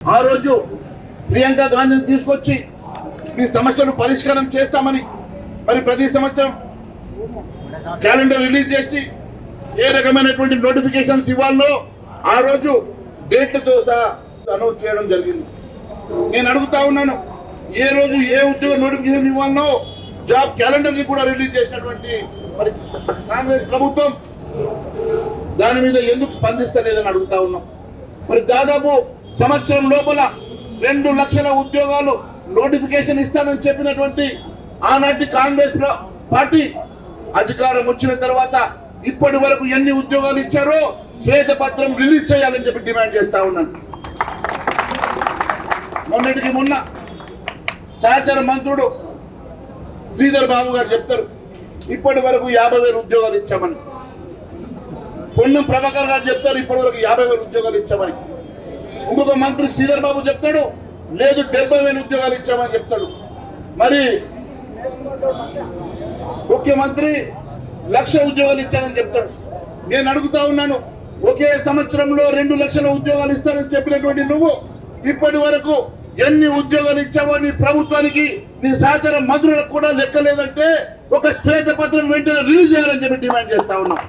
ఆ రోజు ప్రియాంక గాంధీని తీసుకొచ్చి ఈ సమస్యను పరిష్కారం చేస్తామని మరి ప్రతి సంవత్సరం క్యాలెండర్ రిలీజ్ చేసి ఏ రకమైనటువంటి నోటిఫికేషన్స్ ఇవ్వాలో ఆ రోజు డేట్లతో సహా అనౌన్స్ చేయడం జరిగింది. నేను అడుగుతా ఉన్నాను, ఏ రోజు ఏ ఉద్యోగ నోటిఫికేషన్ ఇవ్వాలో జాబ్ క్యాలెండర్ ని కూడా రిలీజ్ చేసినటువంటి మరి కాంగ్రెస్ ప్రభుత్వం దాని మీద ఎందుకు స్పందిస్తలేదని అడుగుతా ఉన్నాం. మరి దాదాపు సంవత్సరం లోపల 2 లక్షల ఉద్యోగాలు నోటిఫికేషన్ ఇస్తానని చెప్పినటువంటి ఆనాటి కాంగ్రెస్ పార్టీ అధికారం వచ్చిన తర్వాత ఇప్పటి వరకు ఎన్ని ఉద్యోగాలు ఇచ్చారో శ్వేతపత్రం రిలీజ్ చేయాలని చెప్పి డిమాండ్ చేస్తా ఉన్నాను. మొన్నటికి మొన్న సహచర మంత్రుడు శ్రీధర్ బాబు గారు చెప్తారు ఇప్పటి వరకు 50,000 ఉద్యోగాలు ఇచ్చామని. పొన్నం ప్రభాకర్ గారు చెప్తారు ఇప్పటి వరకు 50,000 ఉద్యోగాలు ఇచ్చామని. ఇంకొక మంత్రి శ్రీధర్ బాబు చెప్తాడు లేదు 70,000 ఉద్యోగాలు ఇచ్చామని చెప్తాడు. మరి ముఖ్యమంత్రి 1,00,000 ఉద్యోగాలు ఇచ్చారని చెప్తాడు. నేను అడుగుతా ఉన్నాను, ఒకే సంవత్సరంలో 2 లక్షల ఉద్యోగాలు ఇస్తారని చెప్పినటువంటి నువ్వు ఇప్పటి వరకు ఎన్ని ఉద్యోగాలు ఇచ్చావో నీ ప్రభుత్వానికి నీ సహచర మంత్రులకు కూడా లెక్కలేదంటే ఒక శ్వేతపత్రం వెంటనే రిలీజ్ చేయాలని చెప్పి డిమాండ్ చేస్తా ఉన్నాం.